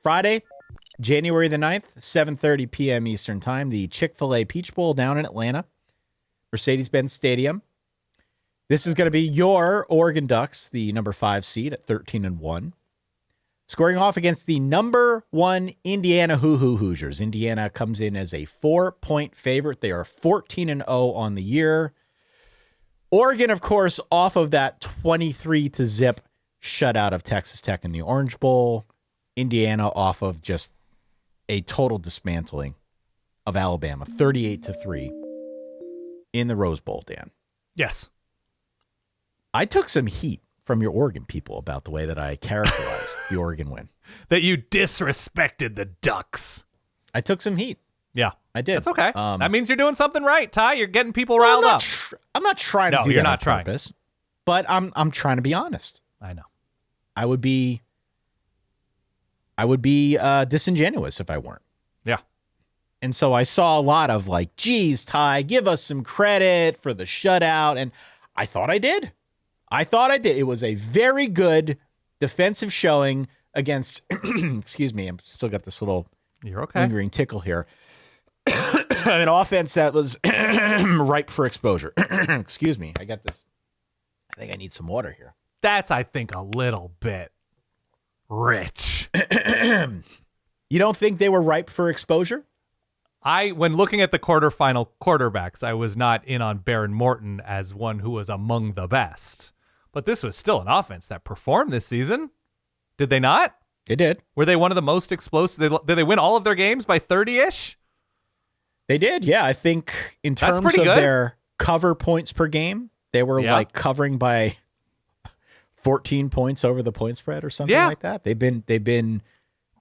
Friday, January the 9th, 7:30 p.m. Eastern Time, the Chick-fil-A Peach Bowl down in Atlanta, Mercedes-Benz Stadium. This is going to be your Oregon Ducks, the number 5 seed at 13-1, scoring off against the number 1 Indiana Hoosiers. Indiana comes in as a 4-point favorite. They are 14-0 on the year. Oregon, of course, off of that 23-0 shutout of Texas Tech in the Orange Bowl. Indiana off of just a total dismantling of Alabama, 38-3 in the Rose Bowl, Dan. Yes. I took some heat from your Oregon people about the way that I characterized the Oregon win. That you disrespected the Ducks. I took some heat. Yeah. I did. That's okay. That means you're doing something right, Ty. You're getting people riled up. I'm not trying to do you're that not on purpose, but I'm trying to be honest. I know. I would be disingenuous if I weren't. Yeah. And so I saw a lot of like, geez, Ty, give us some credit for the shutout. And I thought I did. It was a very good defensive showing against, excuse me, I've still got this little lingering tickle here. An offense that was ripe for exposure. Excuse me. I got this. I think I need some water here. That's, I think, a little bit rich. You don't think they were ripe for exposure? When looking at the quarterfinal quarterbacks, I was not in on Baron Morton as one who was among the best. But this was still an offense that performed this season. Did they not? They did. Were they one of the most explosive? Did they win all of their games by 30-ish? They did, yeah. I think in terms of their cover points per game, they were like covering by 14 points over the point spread or something like that. They've been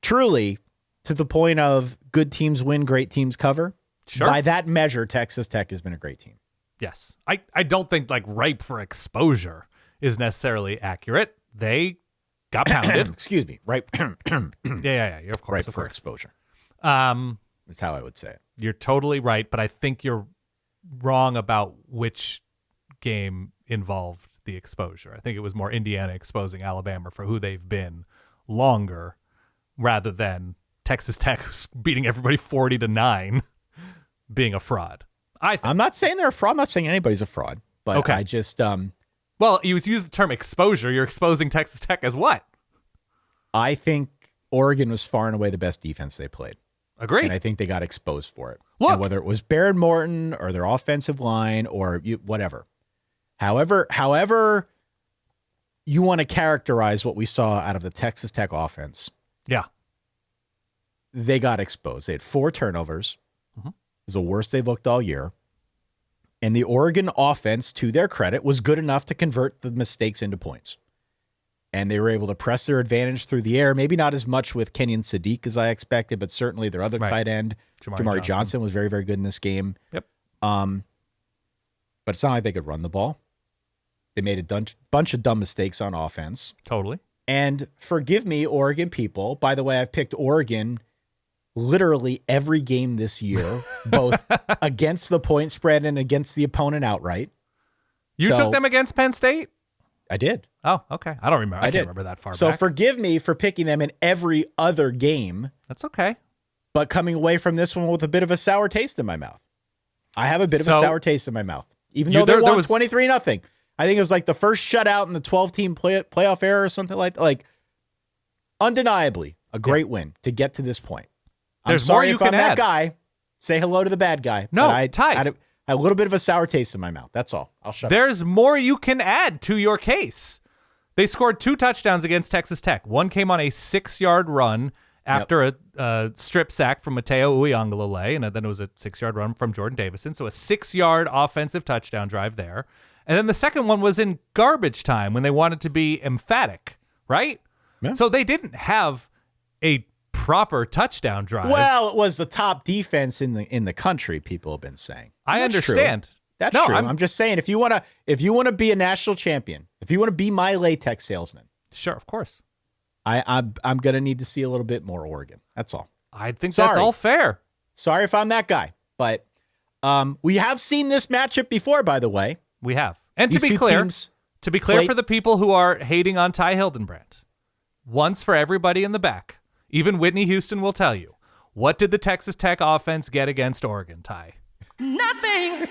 truly to the point of good teams win, great teams cover. Sure. By that measure, Texas Tech has been a great team. Yes. I don't think like ripe for exposure is necessarily accurate. They got pounded. Excuse me. Ripe. Yeah. Of course. Ripe for exposure. Is how I would say it. You're totally right, but I think you're wrong about which game involved the exposure. I think it was more Indiana exposing Alabama for who they've been longer rather than Texas Tech beating everybody 40-9 being a fraud. I'm not saying they're a fraud. I'm not saying anybody's a fraud, but okay. I just well, you used the term exposure. You're exposing Texas Tech as what? I think Oregon was far and away the best defense they played. Agreed. And I think they got exposed for it. Look, and whether it was Baron Morton or their offensive line or whatever. However you want to characterize what we saw out of the Texas Tech offense. Yeah. They got exposed. They had 4 turnovers. Mm-hmm. It was the worst they've looked all year. And the Oregon offense, to their credit, was good enough to convert the mistakes into points. And they were able to press their advantage through the air. Maybe not as much with Kenyon Sadiq as I expected, but certainly their other tight end, Jamari Johnson, was very, very good in this game. Yep. But it's not like they could run the ball. They made a bunch of dumb mistakes on offense. Totally. And forgive me, Oregon people. By the way, I've picked Oregon literally every game this year, both against the point spread and against the opponent outright. You took them against Penn State? I did. Oh, okay. I don't remember. I can't remember that far back. So forgive me for picking them in every other game. That's okay. But coming away from this one with a bit of a sour taste in my mouth. I have a bit of a sour taste in my mouth. Even though they won 23-0. I think it was like the first shutout in the 12-team playoff era or something like that. Like, undeniably, a great win to get to this point. I'm sorry if I'm that guy. Say hello to the bad guy. No, Ty. I had a little bit of a sour taste in my mouth. That's all. I'll shut up. There's more you can add to your case. They scored 2 touchdowns against Texas Tech. One came on a 6-yard run after a strip sack from Mateo Uiagalelei, and then it was a 6-yard run from Jordan Davison. So a 6-yard offensive touchdown drive there. And then the second one was in garbage time when they wanted to be emphatic, right? Yeah. So they didn't have a proper touchdown drive. Well, it was the top defense in the country, people have been saying. I understand. That's true. I'm just saying, if you want to be a national champion, if you want to be my latex salesman, sure, of course, I'm gonna need to see a little bit more Oregon. That's all. I think that's all fair. Sorry if I'm that guy, but we have seen this matchup before. By the way, we have. And to be clear for the people who are hating on Ty Hildenbrandt, once for everybody in the back, Even Whitney Houston will tell you. What did the Texas Tech offense get against Oregon, Ty? Nothing.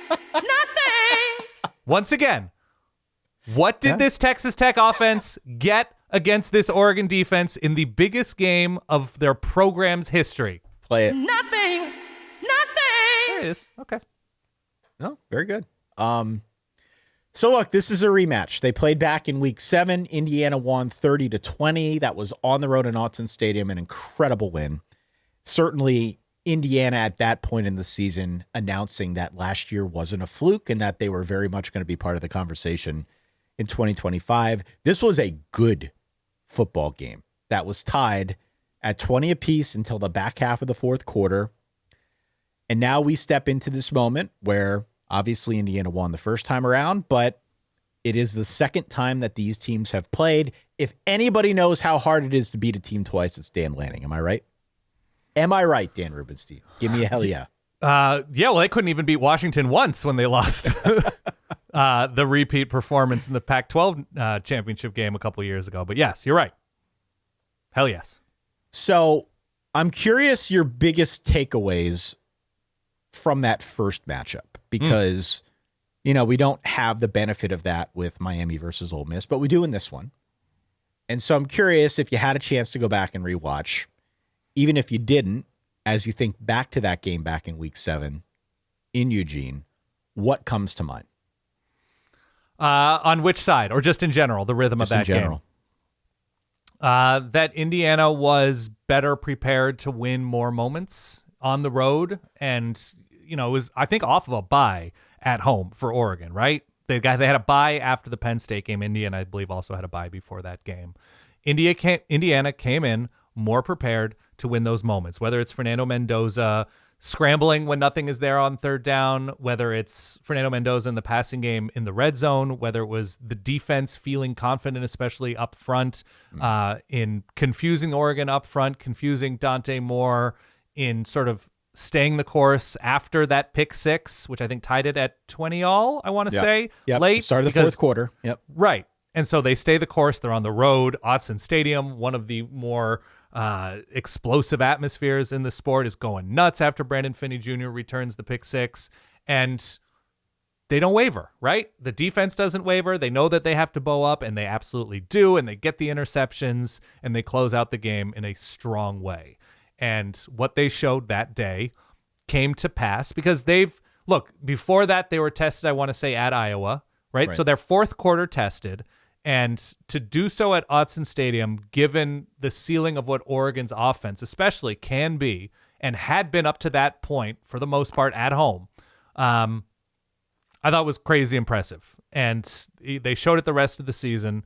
Once again, what did this Texas Tech offense get against this Oregon defense in the biggest game of their program's history? Play it. Nothing. There it is. Okay. No, very good. So look, this is a rematch. They played back in week 7. Indiana won 30-20. That was on the road in Autzen Stadium, an incredible win. Certainly Indiana at that point in the season announcing that last year wasn't a fluke and that they were very much going to be part of the conversation in 2025. This was a good football game that was tied at 20 apiece until the back half of the fourth quarter. And now we step into this moment where obviously Indiana won the first time around, but it is the second time that these teams have played. If anybody knows how hard it is to beat a team twice, it's Dan Lanning. Am I right? Am I right, Dan Rubenstein? Give me a hell yeah. Well, they couldn't even beat Washington once when they lost the repeat performance in the Pac-12 championship game a couple years ago. But yes, you're right. Hell yes. So I'm curious your biggest takeaways from that first matchup because, we don't have the benefit of that with Miami versus Ole Miss, but we do in this one. And so I'm curious if you had a chance to go back and rewatch, even if you didn't, as you think back to that game back in week 7 in Eugene, what comes to mind? On which side, or just in general, the rhythm Just of in that general. game? That Indiana was better prepared to win more moments on the road, and it was, I think, off of a bye at home for Oregon, right? They had a bye after the Penn State game. Indiana, I believe, also had a bye before that game. Indiana came in more prepared to win those moments, whether it's Fernando Mendoza scrambling when nothing is there on third down, whether it's Fernando Mendoza in the passing game in the red zone, whether it was the defense feeling confident, especially up front, in confusing Oregon up front, confusing Dante Moore, in sort of staying the course after that pick 6, which I think tied it at 20-all, I want to say, late. Start of the fourth quarter. Yep. Right. And so they stay the course. They're on the road. Autzen Stadium, one of the more explosive atmospheres in the sport, is going nuts after Brandon Finney Jr. returns the pick 6. And they don't waver, right? The defense doesn't waver. They know that they have to bow up, and they absolutely do. And they get the interceptions, and they close out the game in a strong way. And what they showed that day came to pass because before that, they were tested, I want to say, at Iowa, right? So their fourth quarter tested. And to do so at Autzen Stadium, given the ceiling of what Oregon's offense especially can be and had been up to that point for the most part at home, I thought was crazy impressive. And they showed it the rest of the season,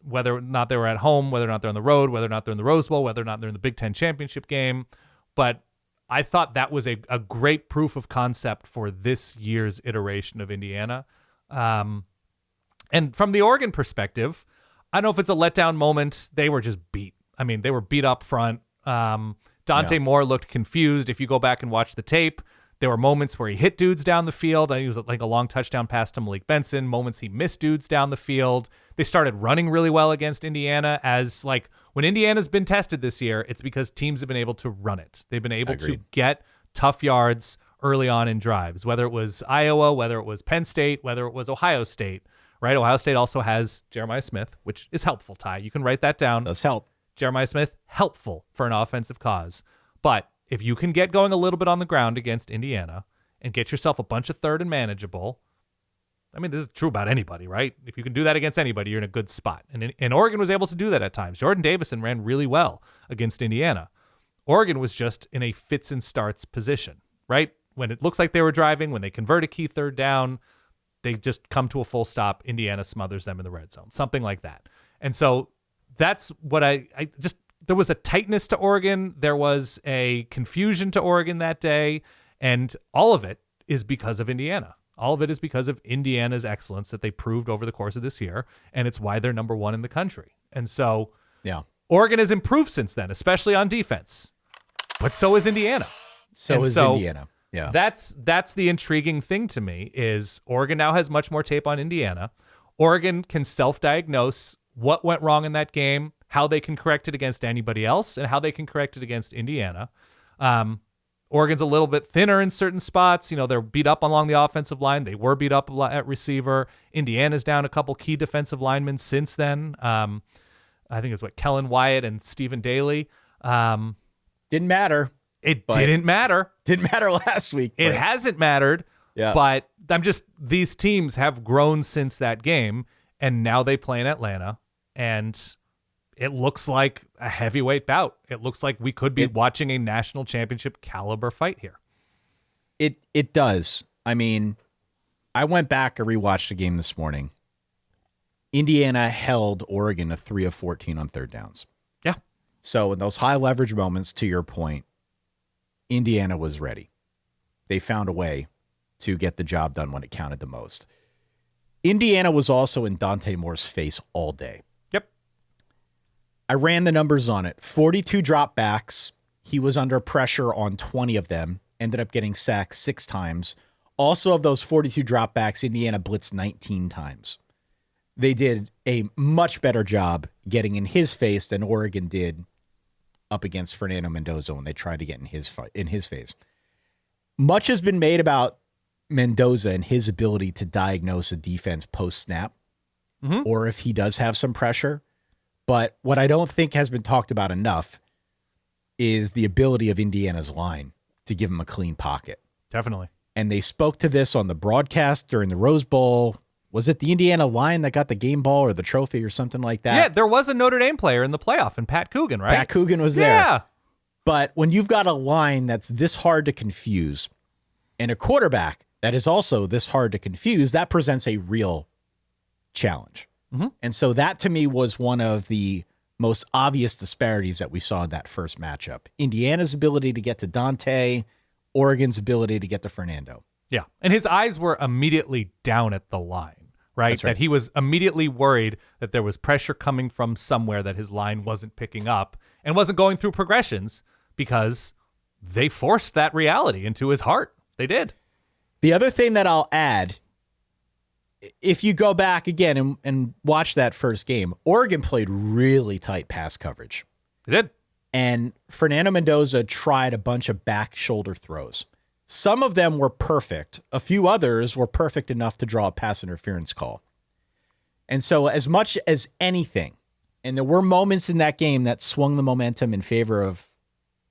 whether or not they were at home, whether or not they're on the road, whether or not they're in the Rose Bowl, whether or not they're in the Big Ten championship game. But I thought that was a great proof of concept for this year's iteration of Indiana. And from the Oregon perspective, I don't know if it's a letdown moment. They were just beat. I mean, they were beat up front. Dante Moore looked confused. If you go back and watch the tape, there were moments where he hit dudes down the field. I think it was like a long touchdown pass to Malik Benson. Moments he missed dudes down the field. They started running really well against Indiana, as like when Indiana's been tested this year, it's because teams have been able to run it. They've been able to get tough yards early on in drives, whether it was Iowa, whether it was Penn State, whether it was Ohio State, right? Ohio State also has Jeremiah Smith, which is helpful, Ty. You can write that down. Does help. Jeremiah Smith, helpful for an offensive cause. But if you can get going a little bit on the ground against Indiana and get yourself a bunch of third and manageable, I mean, this is true about anybody, right? If you can do that against anybody, you're in a good spot. And Oregon was able to do that at times. Jordan Davison ran really well against Indiana. Oregon was just in a fits and starts position, right? When it looks like they were driving, when they convert a key third down, they just come to a full stop. Indiana smothers them in the red zone, something like that. And so that's what I just, there was a tightness to Oregon. There was a confusion to Oregon that day. And all of it is because of Indiana. All of it is because of Indiana's excellence that they proved over the course of this year. And it's why they're number one in the country. And so Oregon has improved since then, especially on defense. But so is Indiana. So is Indiana. Yeah. That's the intriguing thing to me is Oregon now has much more tape on Indiana. Oregon can self-diagnose what went wrong in that game, how they can correct it against anybody else, and how they can correct it against Indiana. Oregon's a little bit thinner in certain spots. They're beat up along the offensive line. They were beat up at receiver. Indiana's down a couple key defensive linemen since then. I think it's Kellen Wyatt and Stephen Daly. Didn't matter. It didn't matter. Didn't matter last week. It hasn't mattered. Yeah. But these teams have grown since that game, and now they play in Atlanta, and it looks like a heavyweight bout. It looks like we could be watching a national championship caliber fight here. It does. I mean, I went back and rewatched the game this morning. Indiana held Oregon to 3 of 14 on third downs. Yeah. So in those high leverage moments, to your point, Indiana was ready. They found a way to get the job done when it counted the most. Indiana was also in Dante Moore's face all day. Yep. I ran the numbers on it. 42 dropbacks. He was under pressure on 20 of them. Ended up getting sacked 6 times. Also, of those 42 dropbacks, Indiana blitzed 19 times. They did a much better job getting in his face than Oregon did up against Fernando Mendoza when they tried to get in his face. Much has been made about Mendoza and his ability to diagnose a defense post-snap, or if he does have some pressure. But what I don't think has been talked about enough is the ability of Indiana's line to give him a clean pocket. Definitely. And they spoke to this on the broadcast during the Rose Bowl. Was it the Indiana line that got the game ball or the trophy or something like that? Yeah, there was a Notre Dame player in the playoff, and Pat Coogan, right? Pat Coogan was there. Yeah. But when you've got a line that's this hard to confuse and a quarterback that is also this hard to confuse, that presents a real challenge. And so that, to me, was one of the most obvious disparities that we saw in that first matchup. Indiana's ability to get to Dante, Oregon's ability to get to Fernando. Yeah, and his eyes were immediately down at the line, right? That's right. That he was immediately worried that there was pressure coming from somewhere that his line wasn't picking up and wasn't going through progressions because they forced that reality into his heart. They did. The other thing that I'll add, if you go back again and watch that first game, Oregon played really tight pass coverage. They did. And Fernando Mendoza tried a bunch of back shoulder throws. Some of them were perfect. A few others were perfect enough to draw a pass interference call. And so as much as anything, and there were moments in that game that swung the momentum in favor of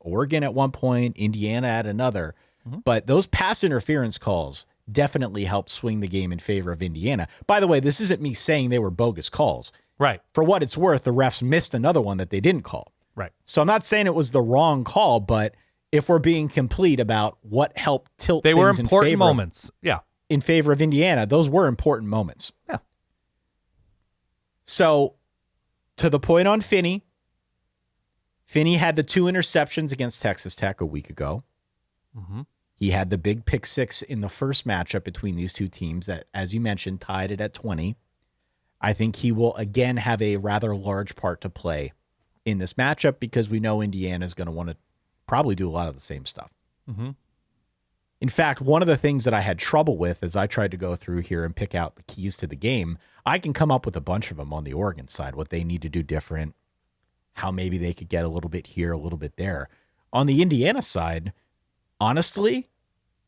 Oregon at one point, Indiana at another, but those pass interference calls definitely helped swing the game in favor of Indiana. By the way, this isn't me saying they were bogus calls. Right. For what it's worth, the refs missed another one that they didn't call. Right. So I'm not saying it was the wrong call, but if we're being complete about what helped tilt They things were important moments. in favor of Indiana, those were important moments. Yeah. So to the point on Finney had the 2 interceptions against Texas Tech a week ago. He had the big pick 6 in the first matchup between these two teams that, as you mentioned, tied it at 20. I think he will again have a rather large part to play in this matchup because we know Indiana is going to want to probably do a lot of the same stuff. In fact, one of the things that I had trouble with as I tried to go through here and pick out the keys to the game, I can come up with a bunch of them on the Oregon side, what they need to do different, how maybe they could get a little bit here, a little bit there. On the Indiana side, honestly,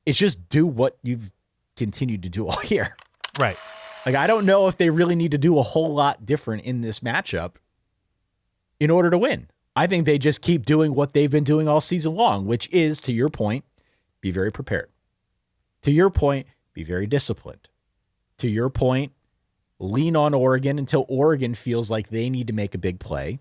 it's just do what you've continued to do all year. Right. Like, I don't know if they really need to do a whole lot different in this matchup in order to win. I think they just keep doing what they've been doing all season long, which is, to your point, be very prepared. To your point, be very disciplined. To your point, lean on Oregon until Oregon feels like they need to make a big play,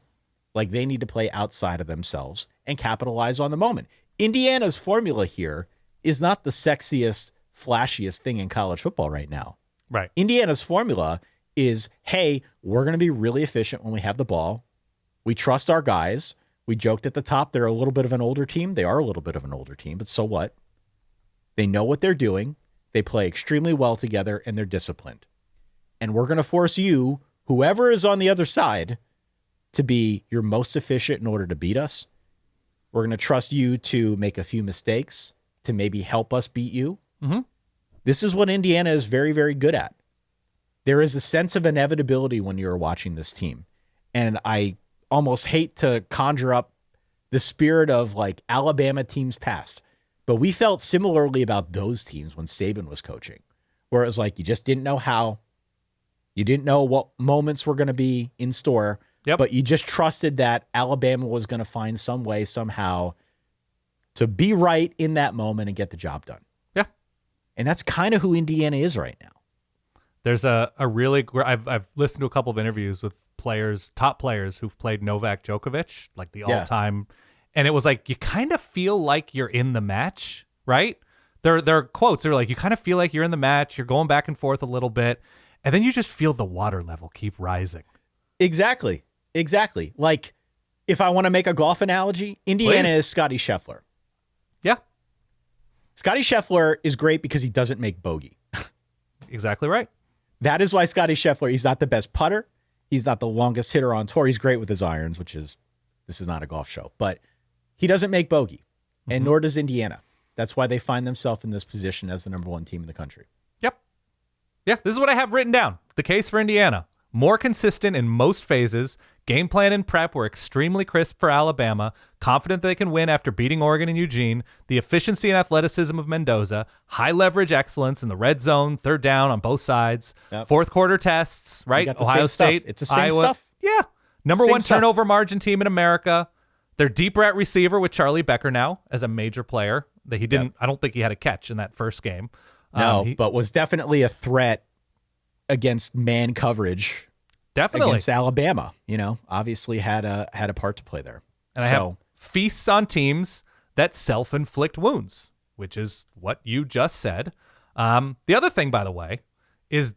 like they need to play outside of themselves and capitalize on the moment. Indiana's formula here is not the sexiest, flashiest thing in college football right now. Right. Indiana's formula is, hey, we're going to be really efficient when we have the ball. We trust our guys. We joked at the top, they're a little bit of an older team. They are a little bit of an older team, but so what? They know what they're doing. They play extremely well together, and they're disciplined. And we're going to force you, whoever is on the other side, to be your most efficient in order to beat us. We're going to trust you to make a few mistakes to maybe help us beat you. This is what Indiana is very, very good at. there is a sense of inevitability when you're watching this team. And I almost hate to conjure up the spirit of like Alabama teams past, but we felt similarly about those teams when Saban was coaching, where it was like, you just didn't know how, you didn't know what moments were going to be in store, but you just trusted that Alabama was going to find some way, somehow to be right in that moment and get the job done. Yeah. And that's kind of who Indiana is right now. There's a really I've listened to a couple of interviews with players, top players who've played Novak Djokovic, like the all-time, and it was like you kind of feel like you're in the match, right? Their quotes, they're like, you kind of feel like you're in the match, you're going back and forth a little bit, and then you just feel the water level keep rising. Exactly. Like, if I want to make a golf analogy, Indiana Please. is Scotty Scheffler. Yeah. Scotty Scheffler is great because he doesn't make bogey. Exactly right. That is why Scotty Scheffler, he's not the best putter. He's not the longest hitter on tour. He's great with his irons, this is not a golf show, but he doesn't make bogey, and nor does Indiana. That's why they find themselves in this position as the number one team in the country. Yep. Yeah, this is what I have written down. The case for Indiana. More consistent in most phases. Game plan and prep were extremely crisp for Alabama. Confident they can win after beating Oregon and Eugene. The efficiency and athleticism of Mendoza. High leverage excellence in the red zone, third down on both sides. Yep. Fourth quarter tests, right? Ohio State. Stuff. It's the same Iowa. stuff. Yeah. Number Same one stuff. turnover margin team in America. They're deeper at receiver with Charlie Becker now as a major player. That he didn't. I don't think he had a catch in that first game. No, but was definitely a threat against man coverage. Definitely against Alabama. Obviously had a part to play there. And I have feasts on teams that self-inflict wounds, which is what you just said. The other thing, by the way, is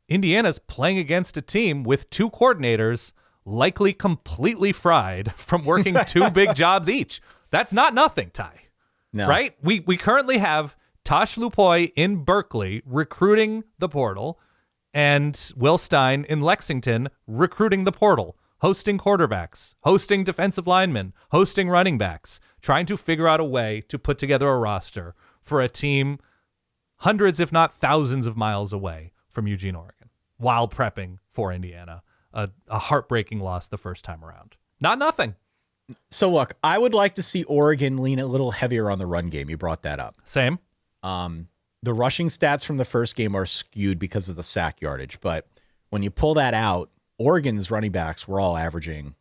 Indiana's playing against a team with two coordinators likely completely fried from working two big jobs each. That's not nothing, Ty. No. Right? We currently have Tosh Lupoy in Berkeley recruiting the portal, and Will Stein in Lexington recruiting the portal, hosting quarterbacks, hosting defensive linemen, hosting running backs, trying to figure out a way to put together a roster for a team hundreds, if not thousands of miles away from Eugene, Oregon, while prepping for Indiana, a heartbreaking loss the first time around. Not nothing. So look, I would like to see Oregon lean a little heavier on the run game. You brought that up. Same. The rushing stats from the first game are skewed because of the sack yardage, but when you pull that out, Oregon's running backs were all averaging,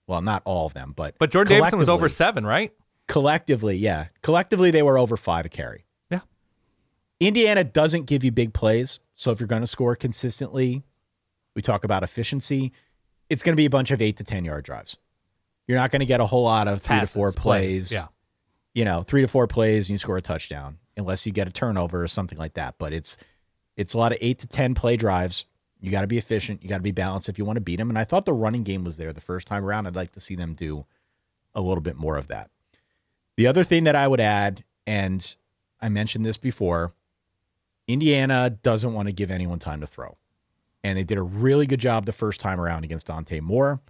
well, not all of them, but Jordan Davidson was over 7, right? Collectively, yeah. Collectively, they were over 5 a carry. Yeah. Indiana doesn't give you big plays, so if you're going to score consistently, we talk about efficiency, it's going to be a bunch of 8 to 10 yard drives. You're not going to get a whole lot of 3 to 4 plays. Yeah. 3 to 4 plays and you score a touchdown, unless you get a turnover or something like that. But it's a lot of 8 to 10 play drives. You got to be efficient. You got to be balanced if you want to beat them. And I thought the running game was there the first time around. I'd like to see them do a little bit more of that. The other thing that I would add, and I mentioned this before, Indiana doesn't want to give anyone time to throw. And they did a really good job the first time around against Dante Moore.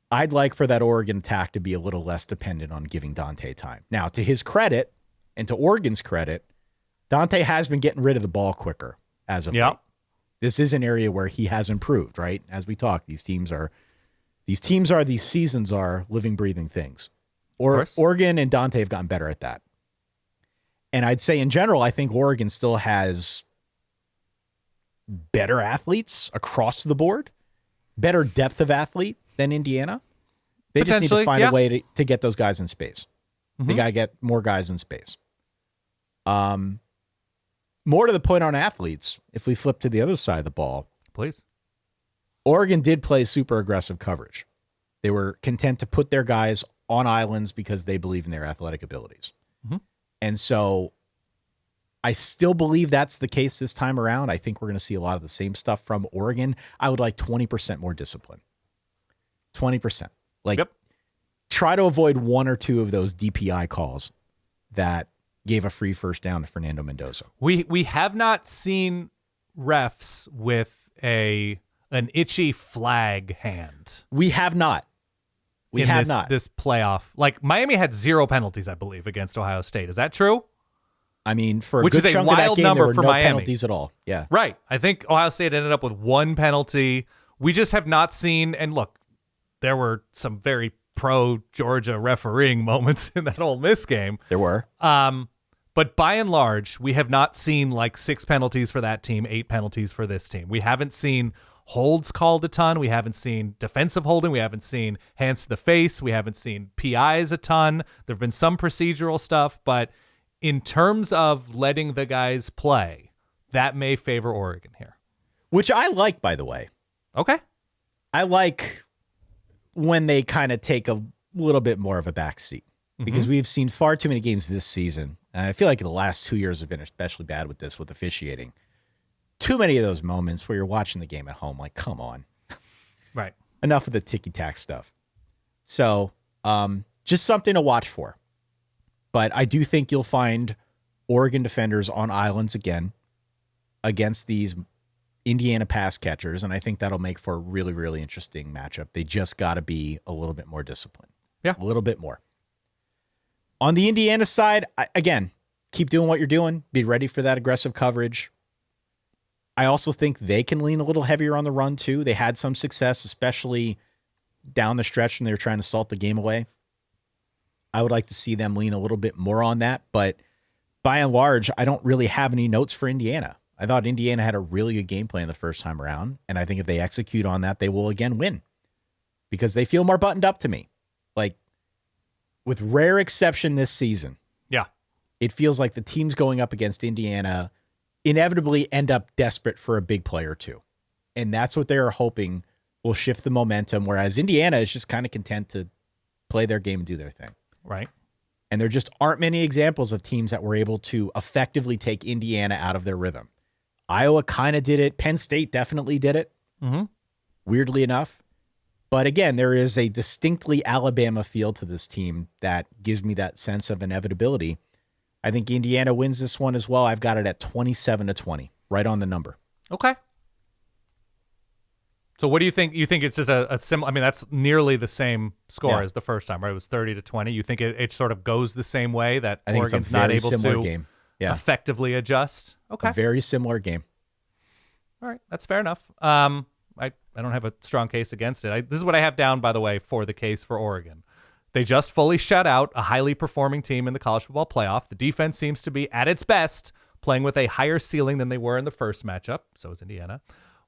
I'd like for that Oregon attack to be a little less dependent on giving Dante time. Now, to his credit and to Oregon's credit, Dante has been getting rid of the ball quicker as of late. This is an area where he has improved, right? As we talk, these seasons are living, breathing things. Oregon and Dante have gotten better at that. And I'd say in general, I think Oregon still has better athletes across the board, better depth of athlete than Indiana. They just need to find a way to get those guys in space. They got to get more guys in space. More to the point on athletes, if we flip to the other side of the ball, please. Oregon did play super aggressive coverage. They were content to put their guys on islands because they believe in their athletic abilities. And so I still believe that's the case this time around. I think we're going to see a lot of the same stuff from Oregon. I would like 20% more discipline. 20%. Try to avoid 1 or 2 of those DPI calls that gave a free first down to Fernando Mendoza. We have not seen refs with an itchy flag hand. We have not. This playoff. Like Miami had 0 penalties, I believe, against Ohio State. Is that true? I mean, for a which good is a chunk of that wild game, number there were for no Miami. penalties at all. Yeah. Right. I think Ohio State ended up with one penalty. We just have not seen, and look, there were some very pro-Georgia refereeing moments in that Ole Miss game. There were. But by and large, we have not seen like 6 penalties for that team, 8 penalties for this team. We haven't seen holds called a ton. We haven't seen defensive holding. We haven't seen hands to the face. We haven't seen PIs a ton. There have been some procedural stuff, but in terms of letting the guys play, that may favor Oregon here. Which I like, by the way. Okay. I like when they kind of take a little bit more of a backseat because we've seen far too many games this season. And I feel like the last 2 years have been especially bad with this, with officiating. Too many of those moments where you're watching the game at home, like, come on. Right. Enough of the ticky-tack stuff. So just something to watch for. But I do think you'll find Oregon defenders on islands again against these Indiana pass catchers, and I think that'll make for a really, really interesting matchup. They just got to be a little bit more disciplined. Yeah. A little bit more. On the Indiana side, again, keep doing what you're doing. Be ready for that aggressive coverage. I also think they can lean a little heavier on the run, too. They had some success, especially down the stretch when they were trying to salt the game away. I would like to see them lean a little bit more on that, but by and large, I don't really have any notes for Indiana. I thought Indiana had a really good game plan the first time around, and I think if they execute on that, they will again win because they feel more buttoned up to me. Like, with rare exception this season, Yeah. it feels like the teams going up against Indiana inevitably end up desperate for a big play or two. And that's what they're hoping will shift the momentum, whereas Indiana is just kind of content to play their game and do their thing. Right. And there just aren't many examples of teams that were able to effectively take Indiana out of their rhythm. Iowa kind of did it. Penn State definitely did it, weirdly enough. But again, there is a distinctly Alabama feel to this team that gives me that sense of inevitability. I think Indiana wins this one as well. I've got it at 27-20, right on the number. Okay. So what do you think? You think it's just a similar? I mean, that's nearly the same score as the first time, right? It was 30-20. You think it sort of goes the same way, that I think Oregon's it's a very not able similar to game. effectively adjust? Okay. A very similar game. All right. That's fair enough. I don't have a strong case against it. This is what I have down, by the way, for the case for Oregon. They just fully shut out a highly performing team in the college football playoff. The defense seems to be at its best, playing with a higher ceiling than they were in the first matchup. So is Indiana.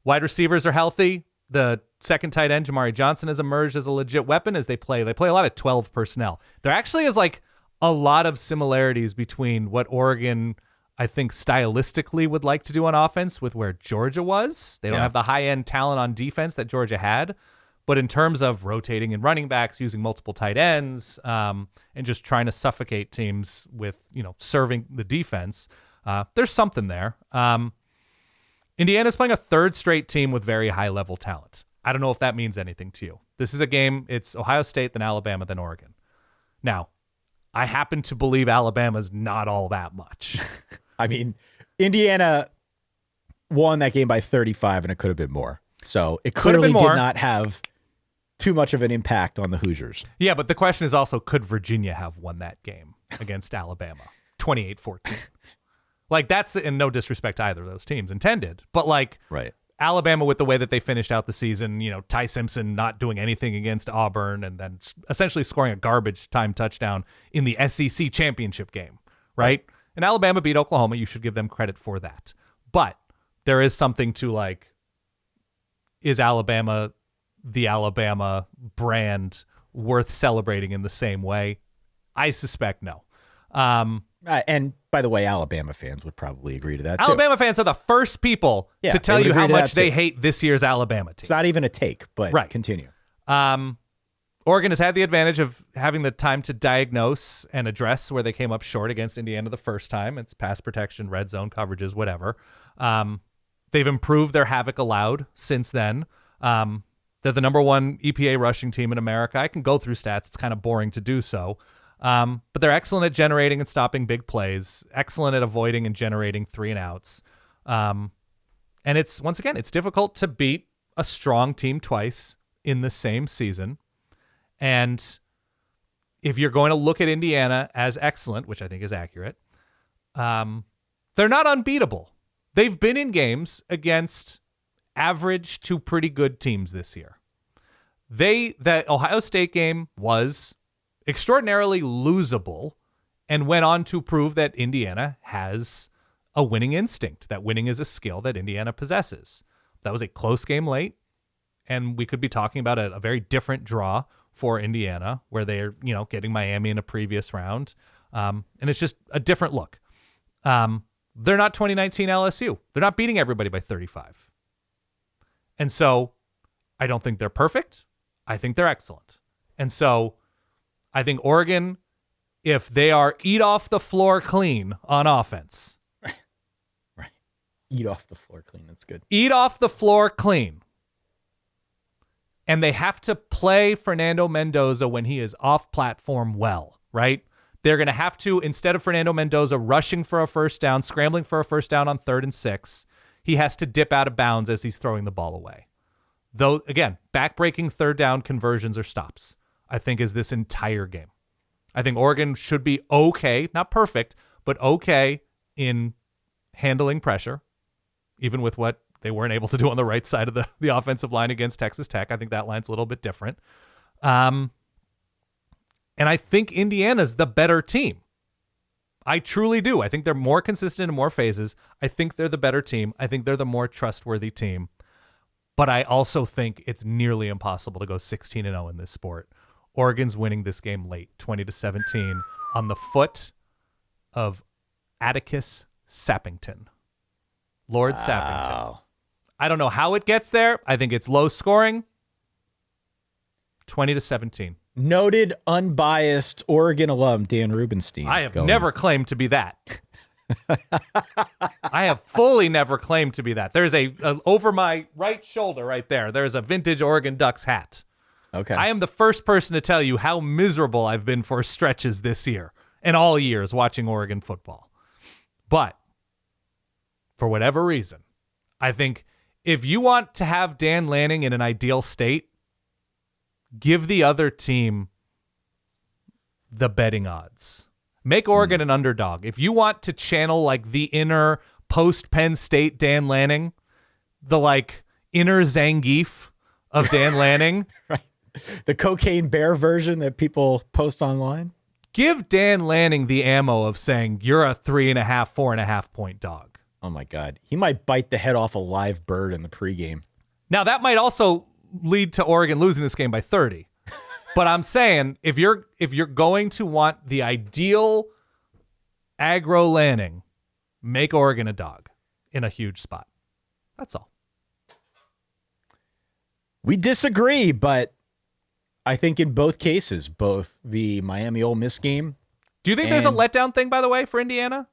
Wide receivers are healthy. The second tight end, Jamari Johnson, has emerged as a legit weapon as they play. They play a lot of 12 personnel. There actually is like a lot of similarities between what Oregon, I think, stylistically would like to do on offense with where Georgia was. They don't have the high-end talent on defense that Georgia had. But in terms of rotating and running backs, using multiple tight ends, and just trying to suffocate teams with, serving the defense, there's something there. Indiana's playing a third straight team with very high-level talent. I don't know if that means anything to you. This is a game, it's Ohio State, then Alabama, then Oregon. Now, I happen to believe Alabama's not all that much. I mean, Indiana won that game by 35, and it could have been more. So it clearly did not have too much of an impact on the Hoosiers. Yeah, but the question is also, could Virginia have won that game against Alabama? 28-14. Like, that's, and no disrespect to either of those teams intended, but like, right. Alabama, with the way that they finished out the season, Ty Simpson not doing anything against Auburn and then essentially scoring a garbage time touchdown in the SEC championship game, right? And Alabama beat Oklahoma. You should give them credit for that. But there is something to like, is Alabama the Alabama brand worth celebrating in the same way? I suspect no. And by the way, Alabama fans would probably agree to that too. Alabama fans are the first people to tell you how much they hate this year's Alabama team. It's not even a take, but continue. Oregon has had the advantage of having the time to diagnose and address where they came up short against Indiana the first time. It's pass protection, red zone coverages, whatever. They've improved their havoc allowed since then. They're the number one EPA rushing team in America. I can go through stats. It's kind of boring to do so. But they're excellent at generating and stopping big plays, excellent at avoiding and generating 3 and outs. And it's, once again, it's difficult to beat a strong team twice in the same season. And if you're going to look at Indiana as excellent, which I think is accurate, They're not unbeatable. They've been in games against average to pretty good teams this year. That Ohio State game was extraordinarily losable and went on to prove that Indiana has a winning instinct, that winning is a skill that Indiana possesses. That was a close game late, and we could be talking about a very different draw for Indiana, where they're, getting Miami in a previous round. And it's just a different look. They're not 2019 LSU. They're not beating everybody by 35. And so I don't think they're perfect. I think they're excellent. And so I think Oregon, if they are eat off the floor clean on offense. Right. Eat off the floor clean. That's good. Eat off the floor clean. And they have to play Fernando Mendoza when he is off platform well, right? They're going to have to, instead of Fernando Mendoza rushing for a first down, scrambling for a first down on 3rd and 6, he has to dip out of bounds as he's throwing the ball away. Though, again, backbreaking 3rd down conversions or stops, I think, is this entire game. I think Oregon should be okay, not perfect, but okay in handling pressure, even with what they weren't able to do on the right side of the offensive line against Texas Tech. I think that line's a little bit different. And I think Indiana's the better team. I truly do. I think they're more consistent in more phases. I think they're the better team. I think they're the more trustworthy team. But I also think it's nearly impossible to go 16-0 in this sport. Oregon's winning this game late, 20-17, on the foot of Atticus Sappington. Lord Sappington. I don't know how it gets there. I think it's low scoring. 20-17. Noted unbiased Oregon alum Dan Rubenstein. I have never claimed to be that. I have fully never claimed to be that. There's a over my right shoulder right there. There's a vintage Oregon Ducks hat. Okay. I am the first person to tell you how miserable I've been for stretches this year and all years watching Oregon football. But for whatever reason, I think if you want to have Dan Lanning in an ideal state, give the other team the betting odds. Make Oregon an underdog. If you want to channel like the inner post-Penn State Dan Lanning, the like inner Zangief of Dan Lanning. Right. The cocaine bear version that people post online. Give Dan Lanning the ammo of saying you're a 3.5, 4.5 point dog. Oh my God. He might bite the head off a live bird in the pregame. Now that might also lead to Oregon losing this game by 30. But I'm saying if you're going to want the ideal aggro Lanning, make Oregon a dog in a huge spot. That's all. We disagree, but I think in both cases, both the Miami Ole Miss game. Do you think there's a letdown thing, by the way, for Indiana?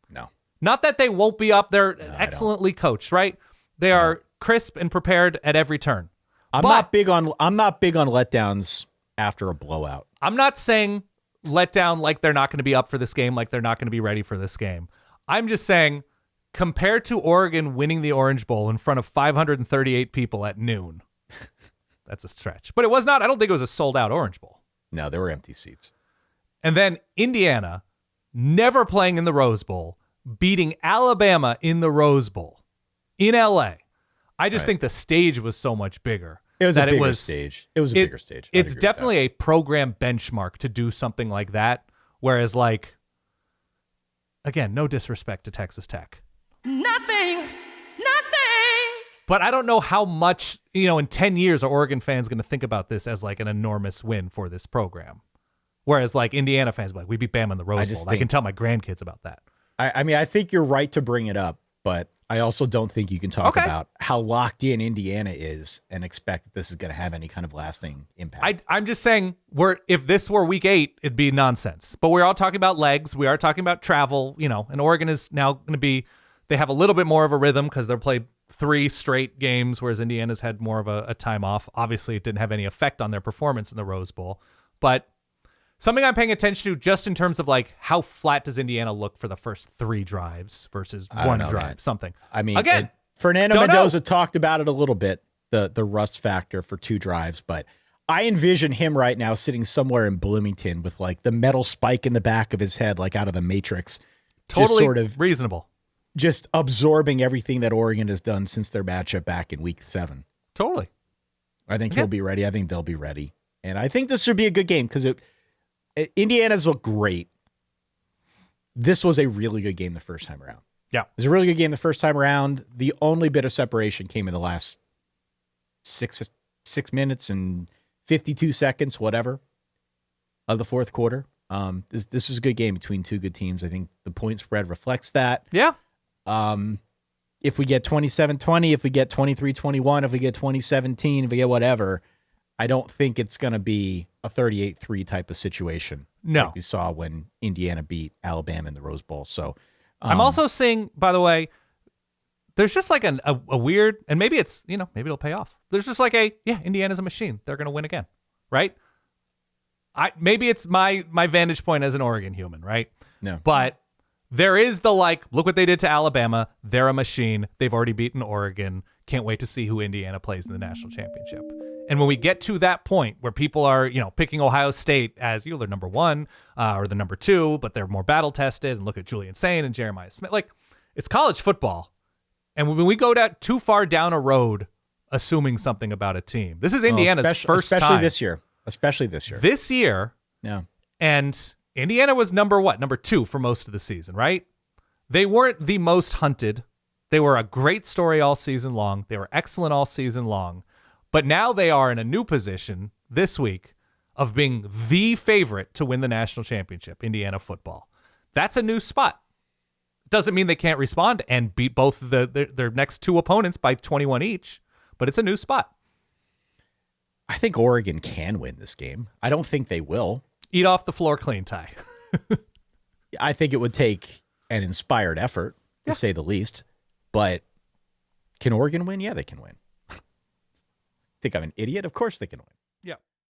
No. Not that they won't be up. They're excellently coached, right? They are crisp and prepared at every turn. I'm not big on letdowns after a blowout. I'm not saying letdown like they're not going to be up for this game, like they're not going to be ready for this game. I'm just saying, compared to Oregon winning the Orange Bowl in front of 538 people at noon, that's a stretch. But it was not. I don't think it was a sold-out Orange Bowl. No, there were empty seats. And then Indiana, never playing in the Rose Bowl, beating Alabama in the Rose Bowl in L.A. I just think the stage was so much bigger. It was a bigger stage. It was a bigger stage. It's definitely a program benchmark to do something like that. Whereas, like, again, no disrespect to Texas Tech. Nothing. But I don't know how much, in 10 years are Oregon fans going to think about this as like an enormous win for this program. Whereas like Indiana fans be like, we beat Bama in the Rose Bowl. I can tell my grandkids about that. I mean, I think you're right to bring it up, but I also don't think you can talk about how locked in Indiana is and expect that this is going to have any kind of lasting impact. I'm just saying, if this were week 8, it'd be nonsense. But we're all talking about legs. We are talking about travel, and Oregon is now going to be, they have a little bit more of a rhythm because they'll play 3 straight games, whereas Indiana's had more of a time off. Obviously, it didn't have any effect on their performance in the Rose Bowl. But something I'm paying attention to just in terms of like how flat does Indiana look for the first 3 drives versus one drive, man. Something. I mean, again, Fernando Mendoza talked about it a little bit, the rust factor for 2 drives, but I envision him right now sitting somewhere in Bloomington with like the metal spike in the back of his head, like out of the Matrix, Totally sort of reasonable. just absorbing everything that Oregon has done since their matchup back in week 7. Totally. I think he'll be ready. I think they'll be ready. And I think this should be a good game because Indiana's looked great. This was a really good game the first time around. Yeah. It was a really good game the first time around. The only bit of separation came in the last six minutes and 52 seconds, whatever, of the fourth quarter. This is a good game between two good teams. I think the point spread reflects that. Yeah. If we get 27-20, if we get 23-21, if we get 2017, if we get whatever, I don't think it's going to be a 38-3 type of situation. No. Like we saw when Indiana beat Alabama in the Rose Bowl. So I'm also seeing, by the way, there's just like a weird, and maybe it's, maybe it'll pay off. There's just like Indiana's a machine. They're going to win again. Right? Maybe it's my vantage point as an Oregon human, right? No. But there is the look what they did to Alabama. They're a machine. They've already beaten Oregon. Can't wait to see who Indiana plays in the national championship. And when we get to that point where people are, picking Ohio State as either number 1 or the number 2, but they're more battle tested, and look at Julian Sain and Jeremiah Smith, it's college football. And when we go too far down a road, assuming something about a team, this is Indiana's first time. Especially this year. This year. Yeah. And Indiana was number 2 for most of the season, right? They weren't the most hunted. They were a great story all season long. They were excellent all season long. But now they are in a new position this week of being the favorite to win the national championship, Indiana football. That's a new spot. Doesn't mean they can't respond and beat both their next 2 opponents by 21 each, but it's a new spot. I think Oregon can win this game. I don't think they will. Eat off the floor clean, Ty. I think it would take an inspired effort, to say the least. But can Oregon win? Yeah, they can win. Think I'm an idiot? Of course they can win. Yeah.